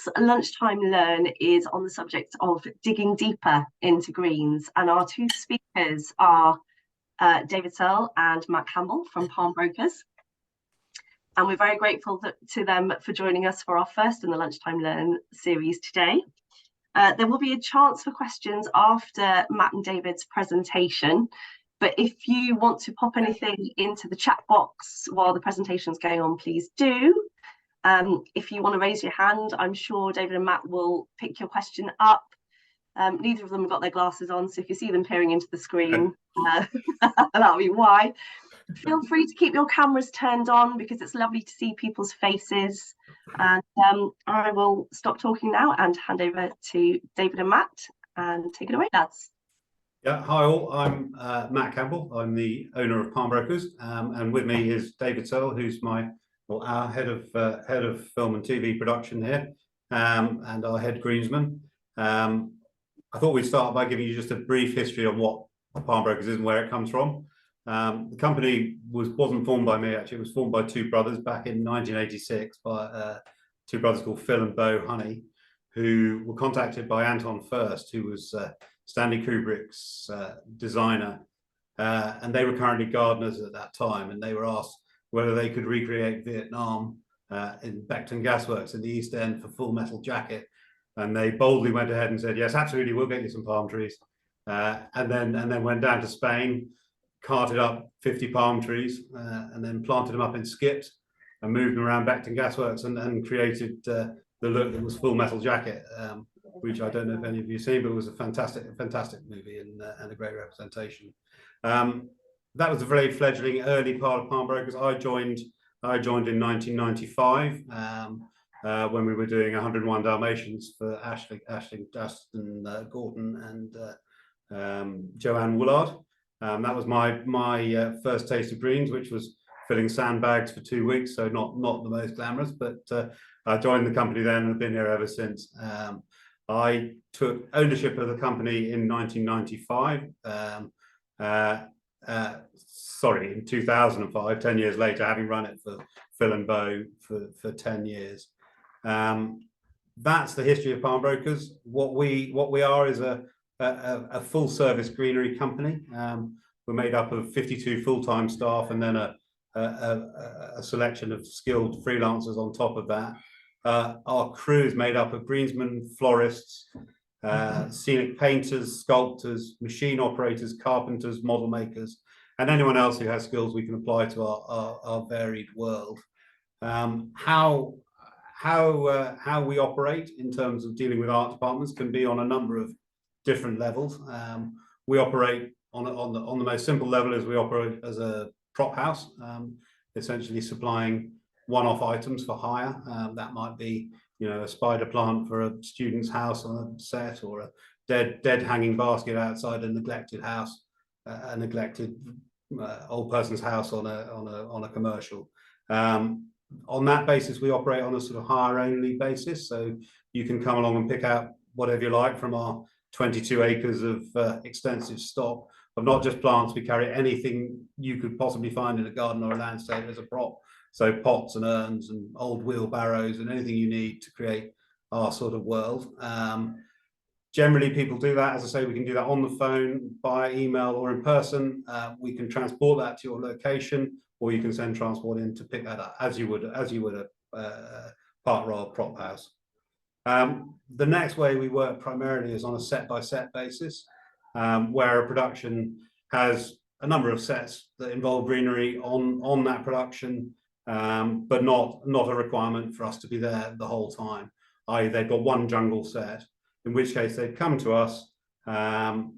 This Lunchtime Learn is on the subject of digging deeper into greens, and our two speakers are David Searle and Matt Campbell from Palmbrokers. And we're very grateful to them for joining us for our first in the Lunchtime Learn series today. There will be a chance for questions after Matt and David's presentation, but if you want to pop anything into the chat box while the presentation's going on, please do. If you want to raise your hand, I'm sure David and Matt will pick your question up. Neither of them have got their glasses on, so if you see them peering into the screen, that'll be why. Feel free to keep your cameras turned on because it's lovely to see people's faces. And I will stop talking now and hand over to David and Matt, and take it away, lads. Yeah, hi all. I'm Matt Campbell. I'm the owner of Palmbrokers, and with me is David Searle, who's our head of film and TV production here, and our head greensman. I thought we'd start by giving you just a brief history on what Palmbrokers is and where it comes from. The company wasn't formed by me, actually. It was formed by two brothers back in 1986 by two brothers called Phil and Beau Honey, who were contacted by Anton Furst, who was Stanley Kubrick's designer, and they were currently gardeners at that time, and they were asked whether they could recreate Vietnam in Beckton Gasworks in the East End for Full Metal Jacket, and they boldly went ahead and said, yes, absolutely, we'll get you some palm trees, and then went down to Spain, carted up 50 palm trees, and then planted them up in skips and moved them around Beckton Gasworks and created the look that was Full Metal Jacket, which I don't know if any of you have seen, but it was a fantastic movie and a great representation. That was a very fledgling early part of Palmbrokers. I joined in 1995 when we were doing 101 Dalmatians for Ashton Gorton and Joanne Woolard. That was my first taste of greens, which was filling sandbags for 2 weeks, so not the most glamorous, but I joined the company then and have been here ever since. I took ownership of the company in 1995. In 2005, 10 years later, having run it for Phil and Beau for 10 years. That's the history of Palmbrokers. What we are is a full service greenery company. We're made up of 52 full-time staff and then a selection of skilled freelancers on top of that. Our crew is made up of greensmen, florists, scenic painters, sculptors, machine operators, carpenters, model makers, and anyone else who has skills we can apply to our varied world. How we operate in terms of dealing with art departments can be on a number of different levels. We operate on the most simple level as we operate as a prop house, essentially supplying one-off items for hire. That might be, a spider plant for a student's house on a set, or a dead hanging basket outside a neglected house, a neglected old person's house on a commercial. On that basis, we operate on a sort of hire only basis, so you can come along and pick out whatever you like from our 22 acres of extensive stock of not just plants. We carry anything you could possibly find in a garden or a landscape as a prop. So pots and urns and old wheelbarrows and anything you need to create our sort of world. Generally, people do that. As I say, we can do that on the phone, by email, or in person. We can transport that to your location, or you can send transport in to pick that up as you would a part rod prop house. The next way we work primarily is on a set-by-set basis, where a production has a number of sets that involve greenery on that production, but not a requirement for us to be there the whole time. They've got one jungle set, in which case they'd come to us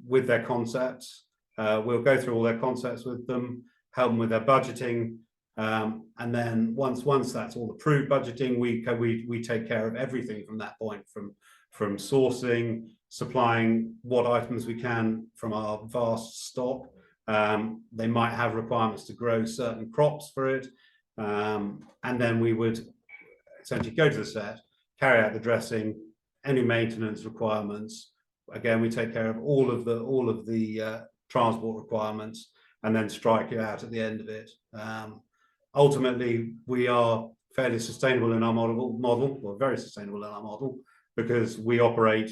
with their concepts. We'll go through all their concepts with them, help them with their budgeting, and then once that's all approved budgeting, we take care of everything from that point, from sourcing, supplying what items we can from our vast stock. They might have requirements to grow certain crops for it, and then we would essentially go to the set, carry out the dressing, any maintenance requirements. Again, we take care of all of the transport requirements, and then strike it out at the end of it. Ultimately, we are fairly sustainable in our model, or very sustainable in our model, because we operate,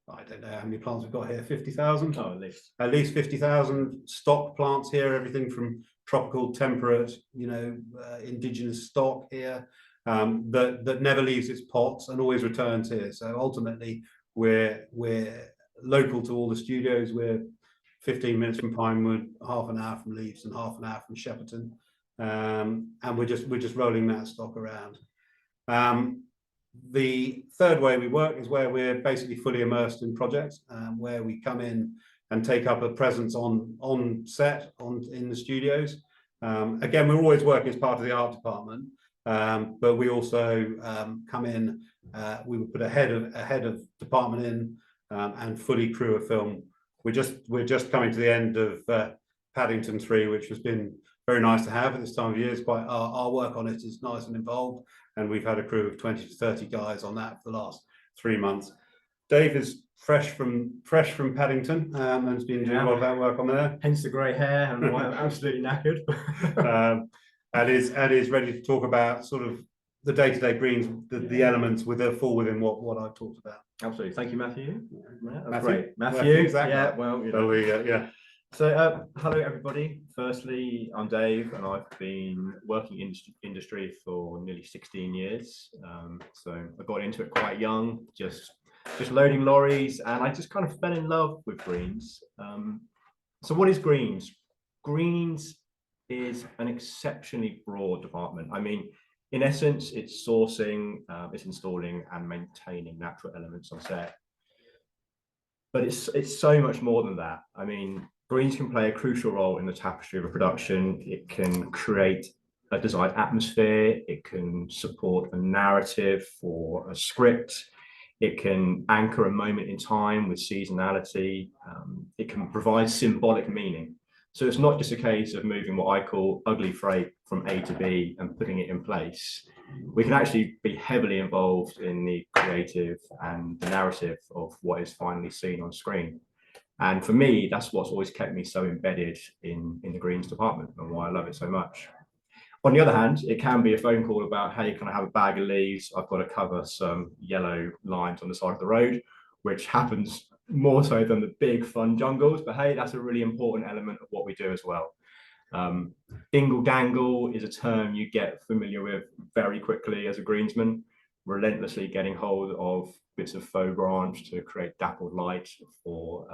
I don't know how many plants we've got here, 50,000? Oh, at least 50,000 stock plants here, everything from tropical, temperate, indigenous stock here, that never leaves its pots and always returns here. So ultimately, we're local to all the studios. We're 15 minutes from Pinewood, half an hour from Leeds, and half an hour from Shepperton, and we're just rolling that stock around. The third way we work is where we're basically fully immersed in projects, where we come in and take up a presence on set, in the studios. Again, we're always working as part of the art department, but we also come in. We would put a head of department in, and fully crew a film. We're just coming to the end of Paddington 3, which has been very nice to have at this time of year. It's quite our work on it is nice and involved, and we've had a crew of 20 to 30 guys on that for the last 3 months. Dave is fresh from Paddington, and has been doing a lot of that work on there. Hence the grey hair and why I'm absolutely knackered. and is ready to talk about sort of the day-to-day greens, the elements fall within what I've talked about. Absolutely. Thank you, Matthew. Yeah, that's Matthew? great. Matthew. Exactly. Yeah, well, yeah. So, hello everybody. Firstly, I'm Dave, and I've been working in industry for nearly 16 years. So I got into it quite young, just loading lorries, and I just kind of fell in love with greens. So what is greens? Greens is an exceptionally broad department. I mean, in essence, it's sourcing, it's installing and maintaining natural elements on set. But it's so much more than that. I mean, greens can play a crucial role in the tapestry of a production. It can create a desired atmosphere. It can support a narrative for a script. It can anchor a moment in time with seasonality. It can provide symbolic meaning. So it's not just a case of moving what I call ugly freight from A to B and putting it in place. We can actually be heavily involved in the creative and the narrative of what is finally seen on screen. And for me, that's what's always kept me so embedded in the greens department and why I love it so much. On the other hand, it can be a phone call about, hey, can I have a bag of leaves? I've got to cover some yellow lines on the side of the road, which happens more so than the big fun jungles. But hey, that's a really important element of what we do as well. Dingle dangle is a term you get familiar with very quickly as a greensman, relentlessly getting hold of bits of faux branch to create dappled light for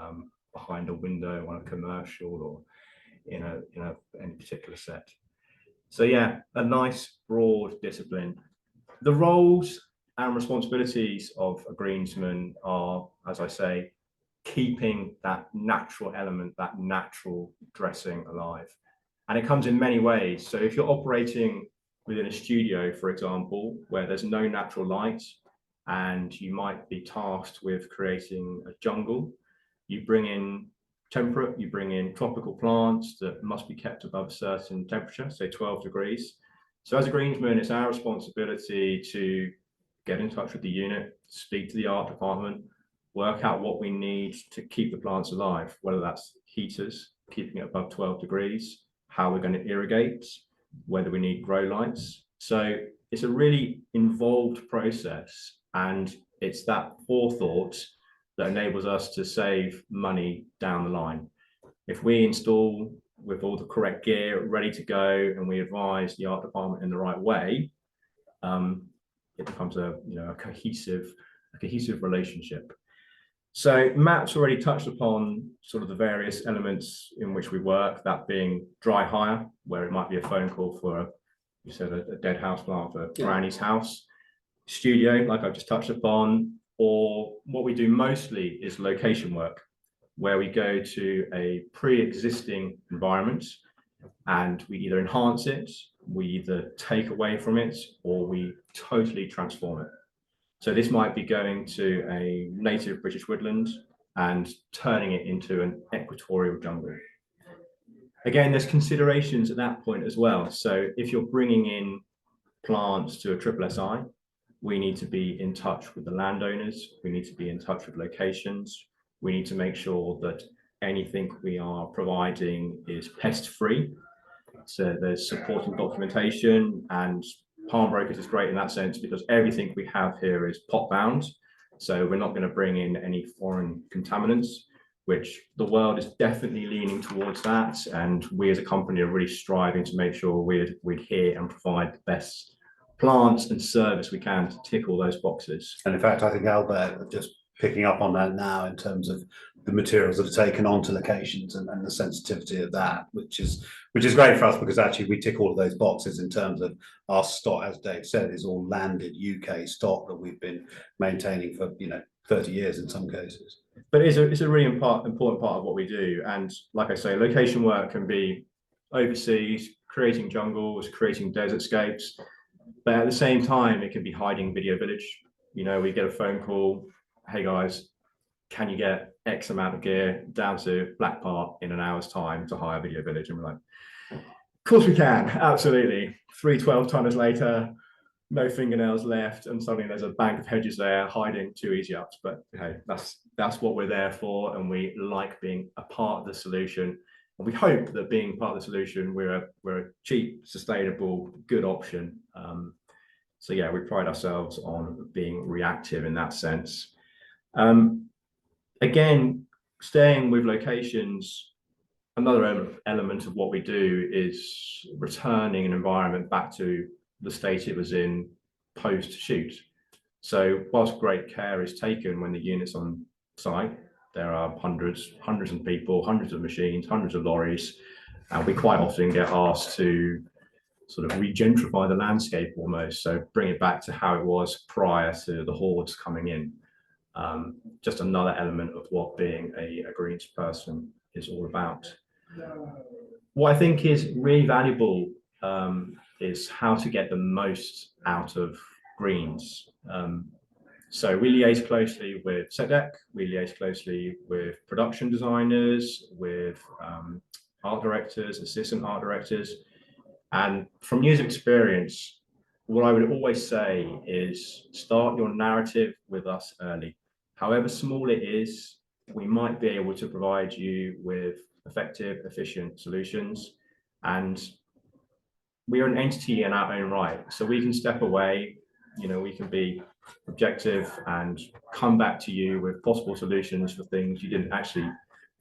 behind a window on a commercial or in any particular set. So yeah, a nice broad discipline. The roles and responsibilities of a greensman are, as I say, keeping that natural element, that natural dressing alive. And it comes in many ways. So if you're operating within a studio, for example, where there's no natural light and you might be tasked with creating a jungle, you bring in temperate, you bring in tropical plants that must be kept above a certain temperature, say 12 degrees. So as a greensman, it's our responsibility to get in touch with the unit, speak to the art department, work out what we need to keep the plants alive, whether that's heaters, keeping it above 12 degrees, how we're going to irrigate, whether we need grow lights. So it's a really involved process, and it's that forethought that enables us to save money down the line. If we install with all the correct gear ready to go and we advise the art department in the right way, it becomes a cohesive relationship. So Matt's already touched upon sort of the various elements in which we work, that being dry hire, where it might be a phone call for a dead house plant for Granny's house, studio, like I've just touched upon, or what we do mostly is location work, where we go to a pre-existing environment and we either enhance it, we either take away from it, or we totally transform it. So this might be going to a native British woodland and turning it into an equatorial jungle. Again, there's considerations at that point as well. So if you're bringing in plants to a triple SI, we need to be in touch with the landowners. We need to be in touch with locations. We need to make sure that anything we are providing is pest-free. So there's supporting documentation, and Palmbrokers is great in that sense because everything we have here is pot bound. So we're not going to bring in any foreign contaminants, which the world is definitely leaning towards that. And we as a company are really striving to make sure we adhere and provide the best plants and service we can to tick all those boxes. And in fact, I think Albert just picking up on that now in terms of the materials that are taken onto locations and the sensitivity of that, which is great for us because actually we tick all of those boxes in terms of our stock, as Dave said, is all landed UK stock that we've been maintaining for 30 years in some cases. But it's a really important part of what we do. And like I say, location work can be overseas, creating jungles, creating desert scapes. But at the same time, it can be hiding video village. We get a phone call, hey guys, can you get X amount of gear down to Black Part in an hour's time to hire video village? And we're like, of course we can, absolutely. 3 12-tonners later, no fingernails left, and suddenly there's a bank of hedges there hiding 2 easy ups. But hey, that's what we're there for, and we like being a part of the solution. And we hope that being part of the solution, we're a cheap, sustainable, good option. So yeah, we pride ourselves on being reactive in that sense. Again, staying with locations, another element of what we do is returning an environment back to the state it was in post-shoot. So whilst great care is taken when the unit's on site, there are hundreds of people, hundreds of machines, hundreds of lorries, and we quite often get asked to sort of regentrify the landscape almost, so bring it back to how it was prior to the hordes coming in. Just another element of what being a greens person is all about. What I think is really valuable is how to get the most out of greens. So we liaise closely with SetDeck, we liaise closely with production designers, with art directors, assistant art directors. And from years of experience, what I would always say is start your narrative with us early. However small it is, we might be able to provide you with effective, efficient solutions. And we are an entity in our own right. So we can step away, we can be objective and come back to you with possible solutions for things you didn't actually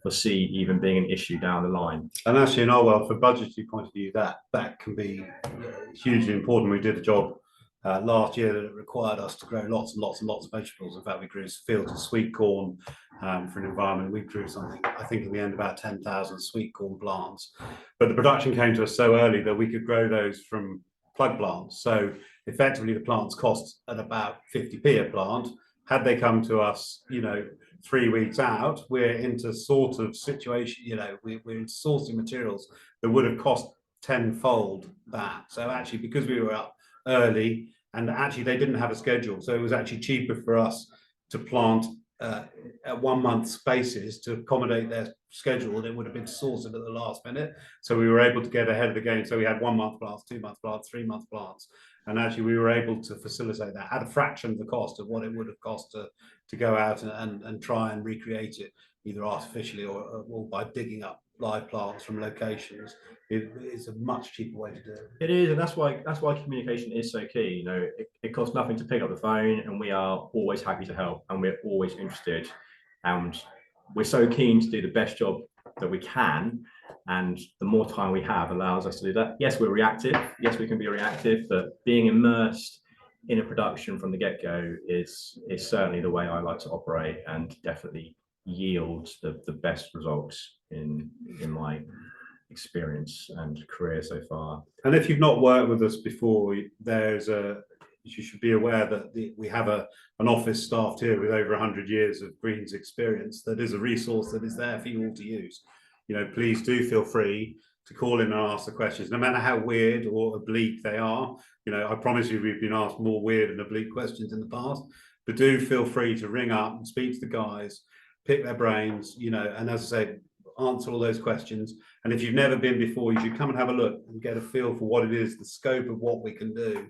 foresee even being an issue down the line. And actually, in our world, from a budgetary point of view, that can be hugely important. We did a job last year that required us to grow lots and lots and lots of vegetables. In fact, we grew fields of sweet corn for an environment. We grew something, I think in the end, about 10,000 sweet corn plants. But the production came to us so early that we could grow those from plug plants. So effectively, the plants cost at about 50p a plant. Had they come to us, 3 weeks out, we're into sort of situation, we're sourcing materials that would have cost tenfold that. So actually, because we were up early and actually they didn't have a schedule, so it was actually cheaper for us to plant at 1 month spaces to accommodate their schedule, and it would have been sourced at the last minute. So we were able to get ahead of the game. So we had 1 month plants, 2 month plants, 3 month plants, and actually we were able to facilitate that at a fraction of the cost of what it would have cost to go out and try and recreate it either artificially or by digging up live plants from locations. It's a much cheaper way to do it. It is, and that's why communication is so key. It costs nothing to pick up the phone, and we are always happy to help, and we're always interested, and we're so keen to do the best job that we can. And the more time we have allows us to do that. Yes, we're reactive. Yes, we can be reactive, but being immersed in a production from the get-go is certainly the way I like to operate, and definitely yields the best results in my experience and career so far. And if you've not worked with us before, you should be aware that we have an office staffed here with over 100 years of greens experience. That is a resource that is there for you all to use. Please do feel free to call in and ask the questions, no matter how weird or oblique they are. I promise you we've been asked more weird and oblique questions in the past, but do feel free to ring up and speak to the guys, pick their brains, and as I say, answer all those questions. And if you've never been before, you should come and have a look and get a feel for what it is, the scope of what we can do.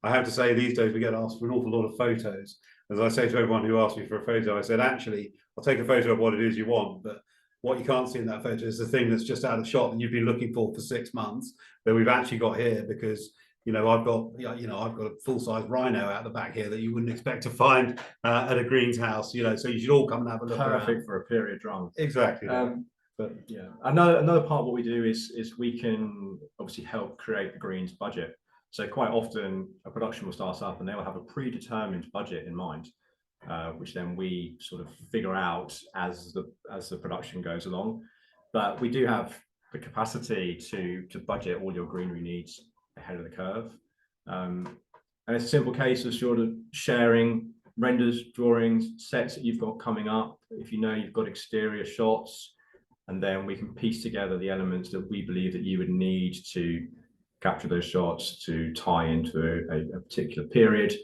I have to say, these days we get asked for an awful lot of photos. As I say to everyone who asks me for a photo, I said, actually, I'll take a photo of what it is you want, but what you can't see in that photo is the thing that's just out of shot and you've been looking for 6 months that we've actually got here, because I've got a full-size rhino out the back here that you wouldn't expect to find at a greens house. So you should all come and have a look around. Perfect for a period drum. Exactly. But yeah, another part of what we do is we can obviously help create the greens budget. So quite often a production will start up and they will have a predetermined budget in mind, which then we sort of figure out as the production goes along. But we do have the capacity to budget all your greenery needs ahead of the curve. And it's a simple case of sort of sharing renders, drawings, sets that you've got coming up. If you know you've got exterior shots, and then we can piece together the elements that we believe that you would need to capture those shots to tie into a particular period,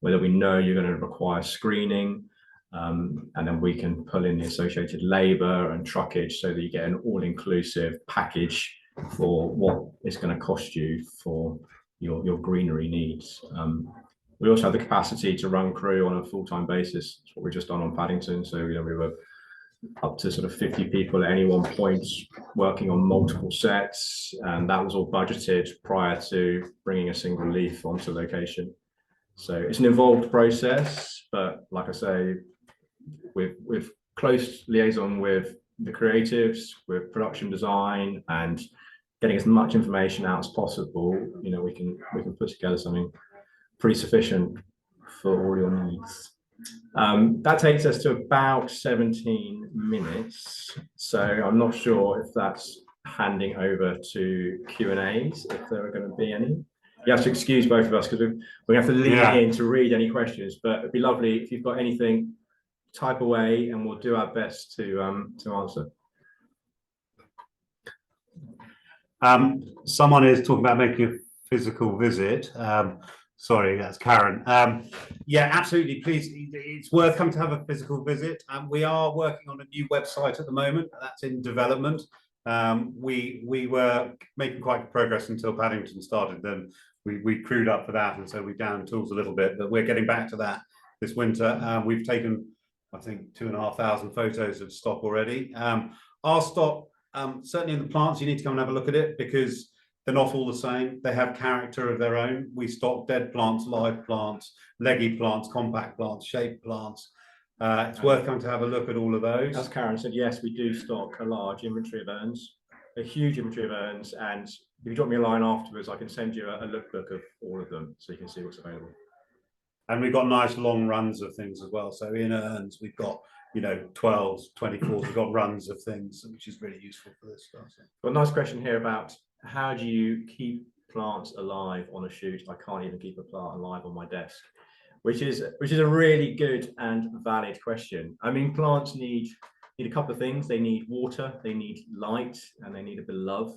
whether we know you're going to require screening, and then we can pull in the associated labor and truckage so that you get an all-inclusive package for what it's going to cost you for your greenery needs. We also have the capacity to run crew on a full-time basis. That's what we've just done on Paddington. So we were up to sort of 50 people at any one point working on multiple sets, and that was all budgeted prior to bringing a single leaf onto location. So it's an involved process, but like I say, with close liaison with the creatives, with production design, and getting as much information out as possible, we can put together something pretty sufficient for all your needs. That takes us to about 17 minutes. So I'm not sure if that's handing over to Q&As, if there are going to be any. You have to excuse both of us because we have to lean in to read any questions, but it'd be lovely if you've got anything, type away and we'll do our best to answer. Someone is talking about making a physical visit. Sorry, that's Karen. Yeah, absolutely. Please, it's worth coming to have a physical visit. We are working on a new website at the moment. That's in development. We were making quite good progress until Paddington started. Then we crewed up for that, and so we downed tools a little bit. But we're getting back to that this winter. We've taken, I think, 2,500 photos of stock already. Our stock, certainly in the plants, you need to come and have a look at it because they're not all the same. They have character of their own. We stock dead plants, live plants, leggy plants, compact plants, shaped plants. It's worth coming to have a look at all of those. As Karen said, yes, we do stock a large inventory of urns, a huge inventory of urns. And if you drop me a line afterwards, I can send you a lookbook of all of them so you can see what's available. And we've got nice long runs of things as well. So in urns, we've got 12s, 24s, we've got runs of things, which is really useful for this stuff. So. Well, nice question here about how do you keep plants alive on a shoot? I can't even keep a plant alive on my desk, which is a really good and valid question. I mean, plants need a couple of things. They need water, they need light, and they need a bit of love.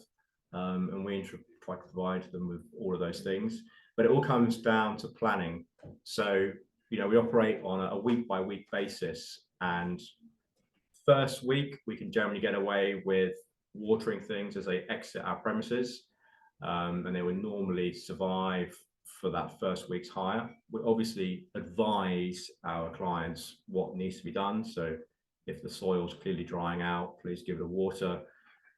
And we try to provide them with all of those things. But it all comes down to planning. So, we operate on a week-by-week basis. And first week, we can generally get away with watering things as they exit our premises. And they would normally survive for that first week's hire. We obviously advise our clients what needs to be done. So if the soil's clearly drying out, please give it a water.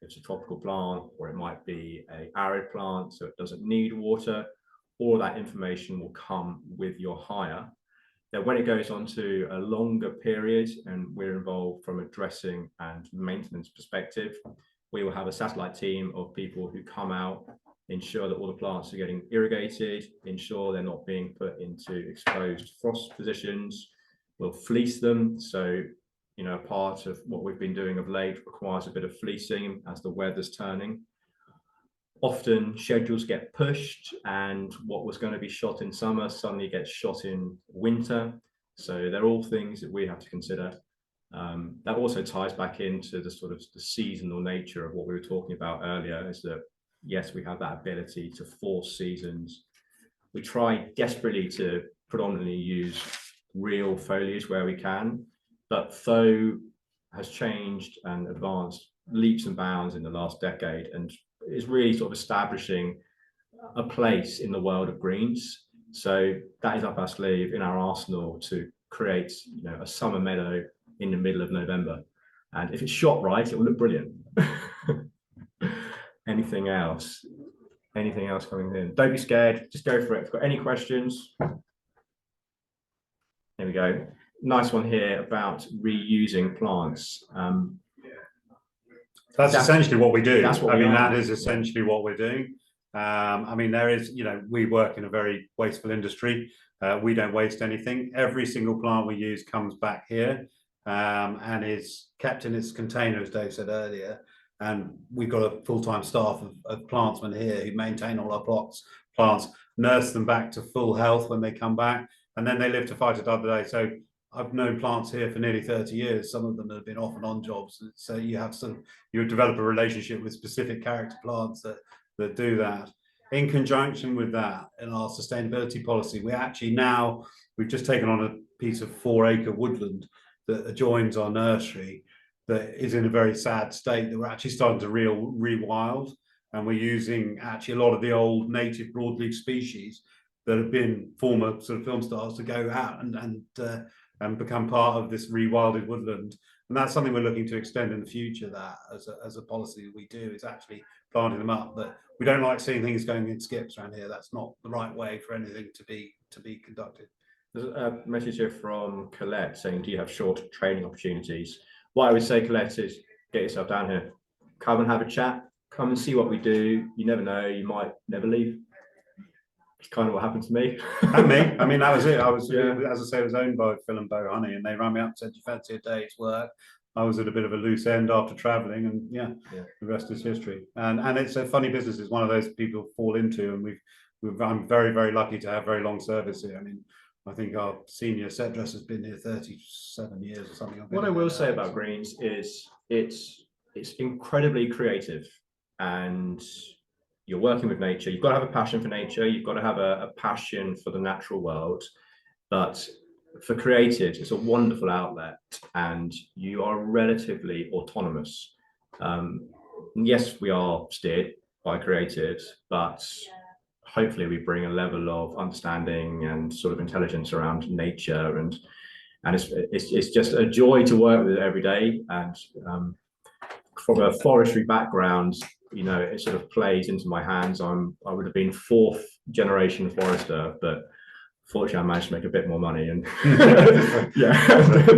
If it's a tropical plant, or it might be an arid plant, so it doesn't need water, all that information will come with your hire. Then when it goes on to a longer period and we're involved from a dressing and maintenance perspective, we will have a satellite team of people who come out, ensure that all the plants are getting irrigated, ensure they're not being put into exposed frost positions. We'll fleece them. So, part of what we've been doing of late requires a bit of fleecing as the weather's turning. Often schedules get pushed and what was going to be shot in summer suddenly gets shot in winter. So they're all things that we have to consider. That also ties back into the sort of the seasonal nature of what we were talking about earlier, is that, yes, we have that ability to force seasons. We try desperately to predominantly use real foliage where we can, but faux has changed and advanced leaps and bounds in the last decade, and is really sort of establishing a place in the world of greens. So that is up our sleeve in our arsenal to create, a summer meadow in the middle of November. And if it's shot right, it will look brilliant. Anything else? Anything else coming in? Don't be scared. Just go for it. If you've got any questions, there we go. Nice one here about reusing plants. That's essentially what we do. That's what that is essentially what we're doing. There is, we work in a very wasteful industry. We don't waste anything. Every single plant we use comes back here and is kept in its container, as Dave said earlier. And we've got a full-time staff of plantsmen here who maintain all our plants, nurse them back to full health when they come back, and then they live to fight another day. So I've known plants here for nearly 30 years. Some of them have been off and on jobs. So you develop a relationship with specific character plants that do that. In conjunction with that, in our sustainability policy, we've just taken on a piece of 4-acre woodland that adjoins our nursery that is in a very sad state that we're actually starting to rewild. And we're using actually a lot of the old native broadleaf species that have been former sort of film stars to go out and become part of this rewilded woodland. And that's something we're looking to extend in the future, that as a policy that we do, is actually planting them up. But we don't like seeing things going in skips around here. That's not the right way for anything to be conducted. There's a message here from Colette saying, do you have short training opportunities? What I would say, Colette, is get yourself down here. Come and have a chat. Come and see what we do. You never know, you might never leave. It's kind of what happened to me. And me. That was it. As I say, I was owned by Phil and Bo Honey, and they rang me up and said, "Do you fancy a day's work?" I was at a bit of a loose end after travelling, and the rest is history. And it's a funny business. It's one of those people fall into, and I'm very, very lucky to have very long service here. I think our senior set dresser has been here 37 years or something. What I will say about greens is it's incredibly creative, and you're working with nature. You've got to have a passion for nature. You've got to have a passion for the natural world. But for creatives, it's a wonderful outlet, and you are relatively autonomous. Yes, we are steered by creatives, but hopefully we bring a level of understanding and sort of intelligence around nature, and it's just a joy to work with it every day. And from a forestry background, it sort of plays into my hands. I would have been 4th generation forester, but fortunately I managed to make a bit more money and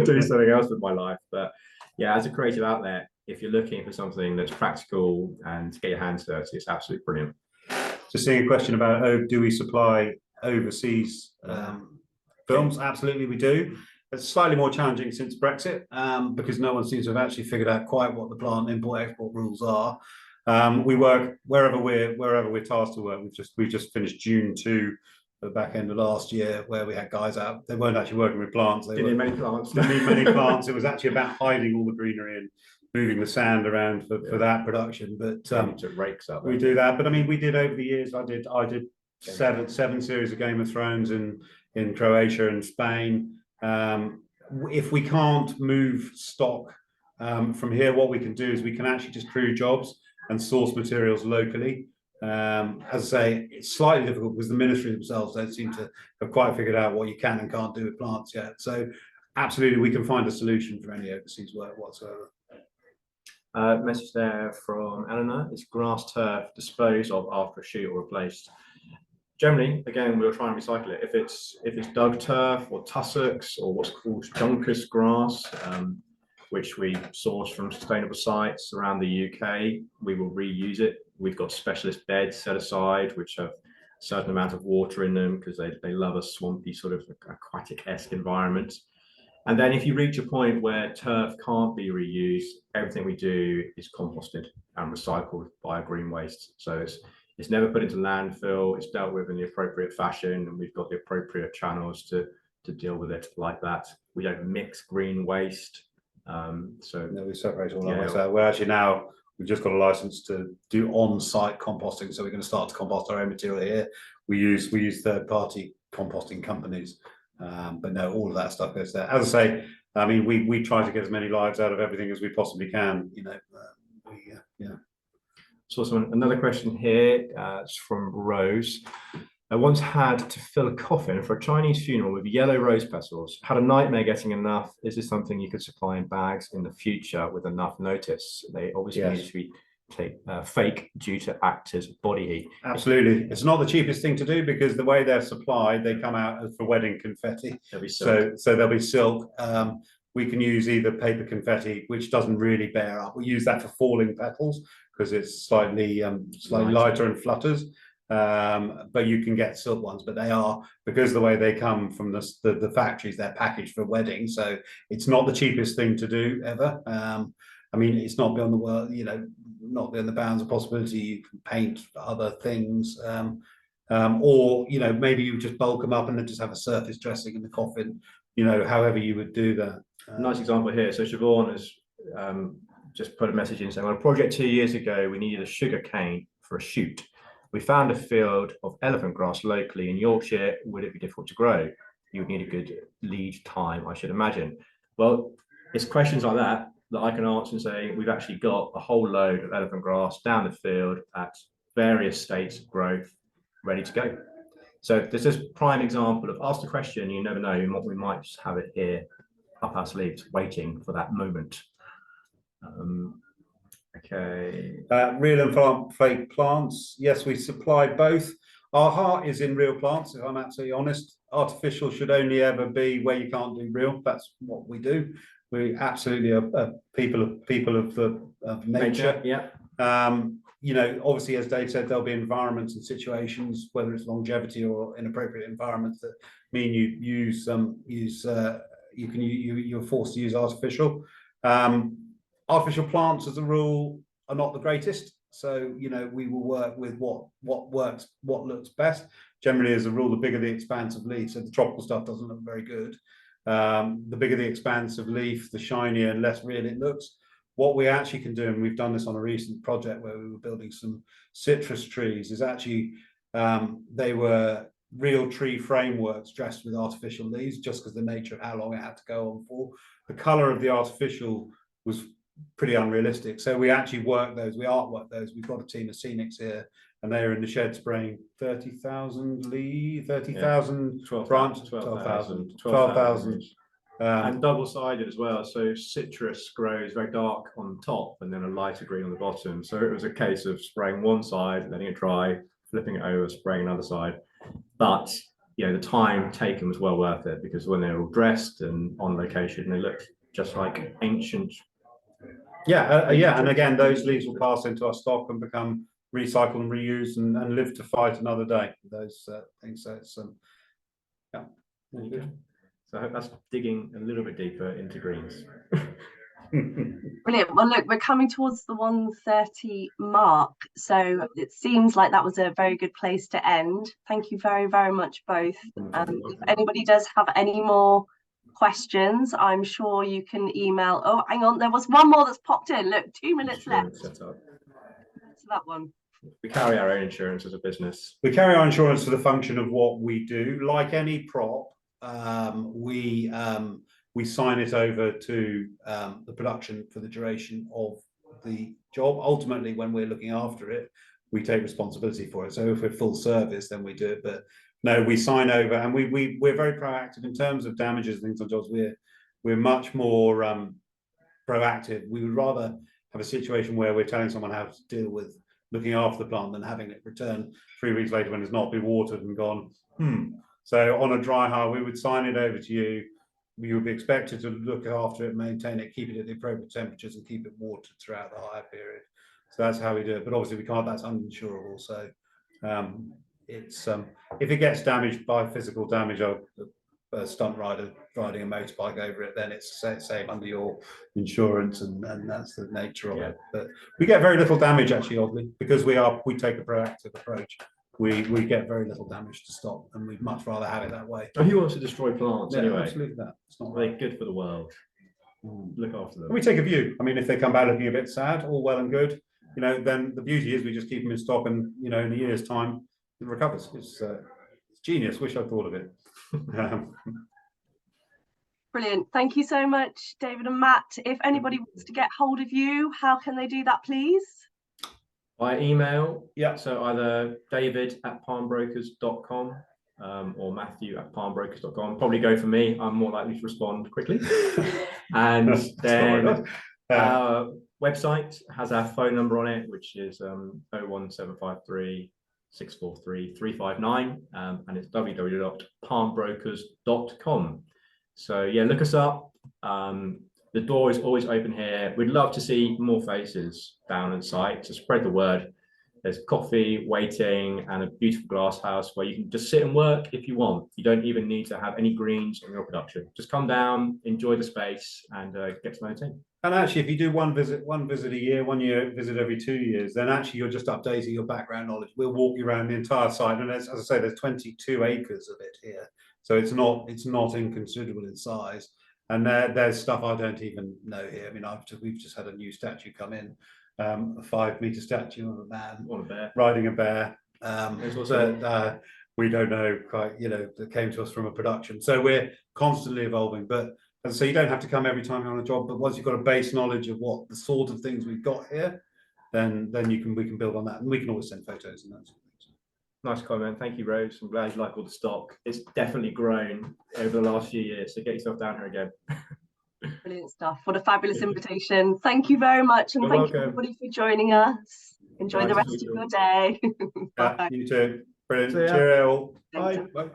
do something else with my life. But yeah, as a creative outlet, if you're looking for something that's practical and to get your hands dirty, it's absolutely brilliant. Just seeing a question about, do we supply overseas films? Absolutely, we do. It's slightly more challenging since Brexit because no one seems to have actually figured out quite what the plant import-export rules are. We work wherever we're tasked to work. We've just finished June 2, the back end of last year, where we had guys out. They weren't actually working with plants. They didn't need many plants. Didn't need many plants. It was actually about hiding all the greenery and moving the sand around for that production. But to rakes up. We do that. But we did over the years. I did seven series of Game of Thrones in Croatia and Spain. If we can't move stock from here, what we can do is we can actually just crew jobs and source materials locally. As I say, it's slightly difficult because the ministry themselves don't seem to have quite figured out what you can and can't do with plants yet. So absolutely, we can find a solution for any overseas work whatsoever. Message there from Eleanor: is grass turf disposed of after a shoot or replaced? Generally, again, we'll try and recycle it. If it's dug turf or tussocks or what's called Juncus grass, which we source from sustainable sites around the UK, we will reuse it. We've got specialist beds set aside which have a certain amount of water in them because they love a swampy sort of aquatic-esque environment. And then if you reach a point where turf can't be reused, everything we do is composted and recycled via green waste. So it's never put into landfill. It's dealt with in the appropriate fashion, and we've got the appropriate channels to deal with it like that. We don't mix green waste. So no, we separate all our waste out. We're actually now, we've just got a license to do on-site composting, so we're going to start to compost our own material here. We use third-party composting companies, but no, all of that stuff goes there. As I say, we try to get as many lives out of everything as we possibly can. So another question here, it's from Rose. I once had to fill a coffin for a Chinese funeral with yellow rose petals. Had a nightmare getting enough. Is this something you could supply in bags in the future with enough notice? They obviously need to be fake due to act as body heat. Absolutely, it's not the cheapest thing to do because the way they're supplied, they come out as for wedding confetti. So there'll be silk. We can use either paper confetti, which doesn't really bear up. We use that for falling petals because it's slightly lighter and flutters. But you can get silk ones, but they are, because the way they come from the factories, they're packaged for wedding. So it's not the cheapest thing to do ever. I mean, it's not beyond the world, not beyond the bounds of possibility. You can paint other things, or maybe you just bulk them up and then just have a surface dressing in the coffin. However you would do that. Nice example here. So Siobhan has just put a message in saying, on a project 2 years ago, we needed a sugar cane for a shoot. We found a field of elephant grass locally in Yorkshire. Would it be difficult to grow? You would need a good lead time, I should imagine. Well, it's questions like that I can answer and say, we've actually got a whole load of elephant grass down the field at various states of growth, ready to go. So this is a prime example of ask the question, you never know, we might just have it here up our sleeves, waiting for that moment. Okay. Real and fake plants. Yes, we supply both. Our heart is in real plants, if I'm absolutely honest. Artificial should only ever be where you can't do real. That's what we do. We absolutely are people of nature. Yeah. Obviously, as Dave said, there'll be environments and situations, whether it's longevity or inappropriate environments, that mean you're forced to use artificial. Artificial plants, as a rule, are not the greatest. So, we will work with what works, what looks best. Generally, as a rule, the bigger the expanse of leaf, so the tropical stuff doesn't look very good. The bigger the expanse of leaf, the shinier and less real it looks. What we actually can do, and we've done this on a recent project where we were building some citrus trees, is actually they were real tree frameworks dressed with artificial leaves, just because the nature of how long it had to go on for. The color of the artificial was pretty unrealistic, so we actually worked those, we artworked those. We've got a team of scenics here, and they are in the shed spraying 30,000 leaves, 30,000 branches, 12,000. And double-sided as well. So citrus grows very dark on top and then a lighter green on the bottom. So it was a case of spraying one side, letting it dry, flipping it over, spraying another side. But the time taken was well worth it, because when they're all dressed and on location, they look just like ancient. And again, those leaves will pass into our stock and become recycled and reused and live to fight another day. Those things. So it's There you go. So I hope that's digging a little bit deeper into greens. Brilliant. Well, look, we're coming towards the 1:30 mark, so it seems like that was a very good place to end. Thank you very, very much, both. If anybody does have any more questions, I'm sure you can email. Oh, hang on, there was one more that's popped in. Look, 2 minutes left. Set up. So that one. We carry our own insurance as a business. We carry our insurance for the function of what we do. Like any prop, we sign it over to the production for the duration of the job. Ultimately, when we're looking after it, we take responsibility for it. So if we're full service, then we do it. But no, we sign over, and we're very proactive in terms of damages and things on jobs. We're much more proactive. We would rather have a situation where we're telling someone how to deal with looking after the plant than having it return 3 weeks later when it's not been watered and gone. So on a dry hire, we would sign it over to you. You would be expected to look after it, maintain it, keep it at the appropriate temperatures, and keep it watered throughout the hire period. So that's how we do it. But obviously, we can't. That's uninsurable. So it's if it gets damaged by physical damage, a stunt rider riding a motorbike over it, then it's safe under your insurance, and that's the nature of it. But we get very little damage, actually, oddly, because we take a proactive approach. We get very little damage to stop, and we'd much rather have it that way. And who wants to destroy plants anyway? Absolutely, that. It's not They're good for the world. Look after them. We take a view. I mean, if they come back looking a bit sad, all well and good. Then the beauty is we just keep them in stock, and in a year's time, it recovers. It's genius. Wish I'd thought of it. Brilliant. Thank you so much, David and Matt. If anybody wants to get hold of you, how can they do that, please? By email. Yeah. So either david@palmbrokers.com or matthew@palmbrokers.com. Probably go for me. I'm more likely to respond quickly. And then our website has our phone number on it, which is 01753 643 359, and it's www.palmbrokers.com. So yeah, look us up. The door is always open here. We'd love to see more faces down on site to spread the word. There's coffee, waiting, and a beautiful glass house where you can just sit and work if you want. You don't even need to have any greens in your production. Just come down, enjoy the space, and get to know the team. And actually, if you do one visit a year, 1 year visit every 2 years, then actually you're just updating your background knowledge. We'll walk you around the entire site, and as I say, there's 22 acres of it here, so it's not inconsiderable in size. And there's stuff I don't even know here. I mean, we've just had a new statue come in, a 5-meter statue of a man On a bear. riding a bear. We don't know quite, that came to us from a production. So we're constantly evolving. But as I say, you don't have to come every time you're on a job. But once you've got a base knowledge of what the sort of things we've got here, then we can build on that, and we can always send photos and that sort of thing. Nice comment. Thank you, Rose. I'm glad you like all the stock. It's definitely grown over the last few years. So get yourself down here again. Brilliant stuff. What a fabulous invitation. Thank you very much. And You're thank welcome. you everybody for joining us. Enjoy Nice the to rest meet of you. your day. Bye. You too. Brilliant. See ya. Cheerio. Thanks. Bye. Bye.